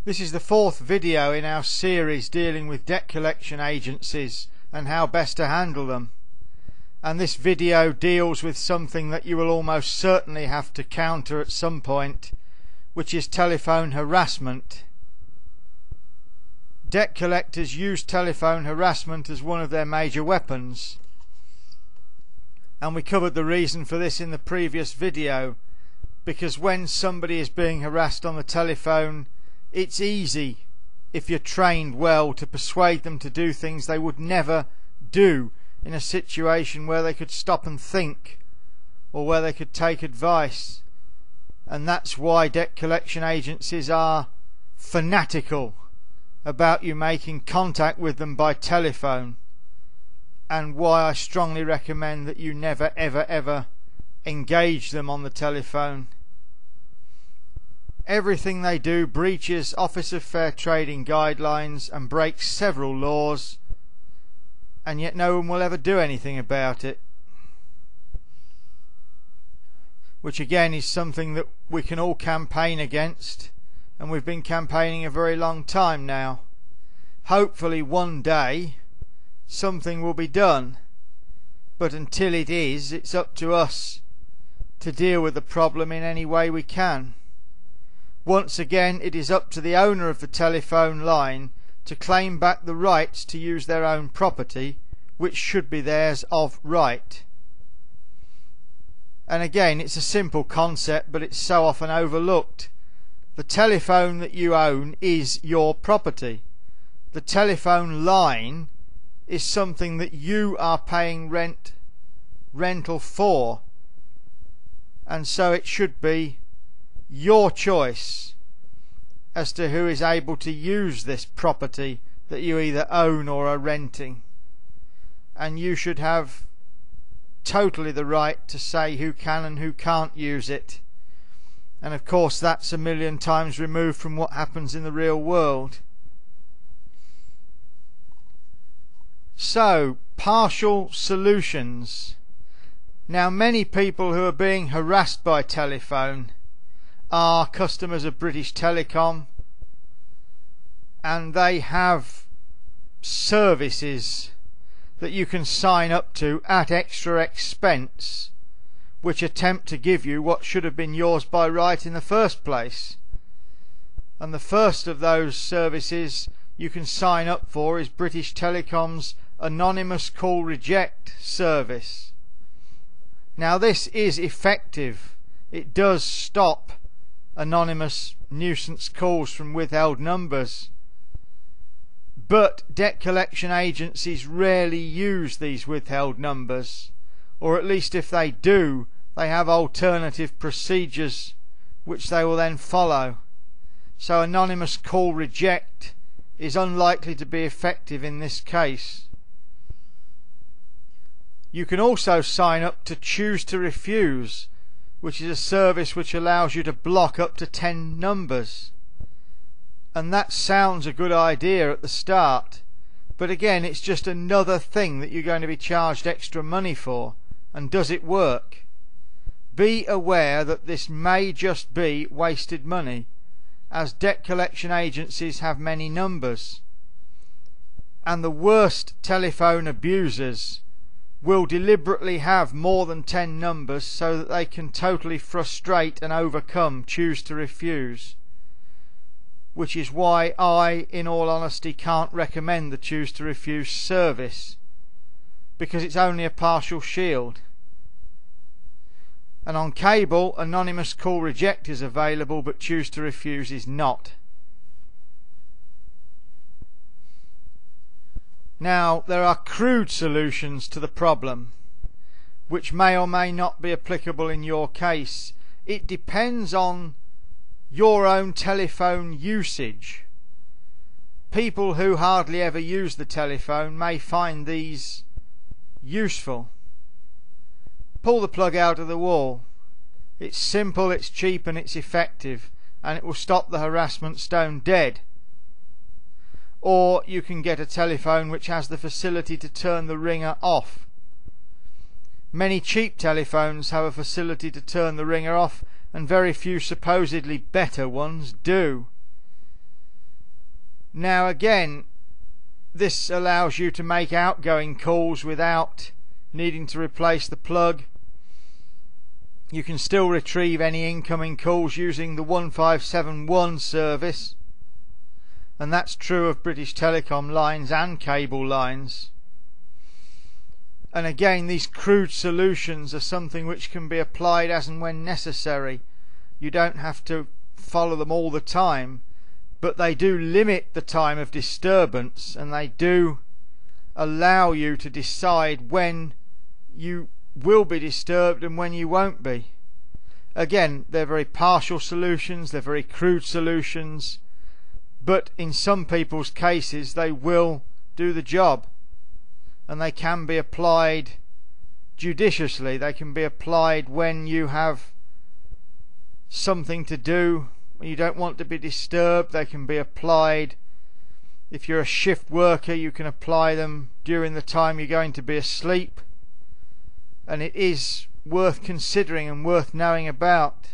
This is the fourth video in our series dealing with debt collection agencies and how best to handle them. And this video deals with something that you will almost certainly have to counter at some point, which is telephone harassment. Debt collectors use telephone harassment as one of their major weapons. And we covered the reason for this in the previous video, because when somebody is being harassed on the telephone, it's easy, if you're trained well, to persuade them to do things they would never do in a situation where they could stop and think, or where they could take advice. And that's why debt collection agencies are fanatical about you making contact with them by telephone, and why I strongly recommend that you never ever engage them on the telephone. Everything they do breaches Office of Fair Trading guidelines and breaks several laws, and yet no one will ever do anything about it, which again is something that we can all campaign against, and we've been campaigning a very long time now. Hopefully one day something will be done, but until it is, it's up to us to deal with the problem in any way we can. Once again, it is up to the owner of the telephone line to claim back the rights to use their own property, which should be theirs of right. And again, it's a simple concept, but it's so often overlooked. The telephone that you own is your property. The telephone line is something that you are paying rental for, and so it should be your choice as to who is able to use this property that you either own or are renting, and you should have totally the right to say who can and who can't use it. And of course that's a million times removed from what happens in the real world. So, partial solutions. Now, many people who are being harassed by telephone are customers of British Telecom, and they have services that you can sign up to at extra expense, which attempt to give you what should have been yours by right in the first place. And the first of those services you can sign up for is British Telecom's Anonymous Call Reject service. Now, this is effective. It does stop anonymous nuisance calls from withheld numbers, but debt collection agencies rarely use these withheld numbers, or at least if they do, they have alternative procedures which they will then follow. So anonymous call reject is unlikely to be effective in this case. You can also sign up to Choose to Refuse, which is a service which allows you to block up to 10 numbers. And that sounds a good idea at the start, but again, it's just another thing that you're going to be charged extra money for. And does it work? Be aware that this may just be wasted money, as debt collection agencies have many numbers, and the worst telephone abusers will deliberately have more than 10 numbers so that they can totally frustrate and overcome Choose to Refuse, which is why I, in all honesty, can't recommend the Choose to Refuse service, because it's only a partial shield. And on cable, Anonymous Call Reject is available, but Choose to Refuse is not. Now, there are crude solutions to the problem, which may or may not be applicable in your case. It depends on your own telephone usage. People who hardly ever use the telephone may find these useful. Pull the plug out of the wall. It's simple, it's cheap, and it's effective, and it will stop the harassment stone dead. Or you can get a telephone which has the facility to turn the ringer off. Many cheap telephones have a facility to turn the ringer off, and very few supposedly better ones do. Now again, this allows you to make outgoing calls without needing to replace the plug. You can still retrieve any incoming calls using the 1571 service, and that's true of British Telecom lines and cable lines. And again, these crude solutions are something which can be applied as and when necessary. You don't have to follow them all the time, but they do limit the time of disturbance, and they do allow you to decide when you will be disturbed and when you won't be. Again, they're very partial solutions, they're very crude solutions, but in some people's cases they will do the job, and they can be applied judiciously. They can be applied when you have something to do, when you don't want to be disturbed. They can be applied if you're a shift worker. You can apply them during the time you're going to be asleep, and it is worth considering and worth knowing about.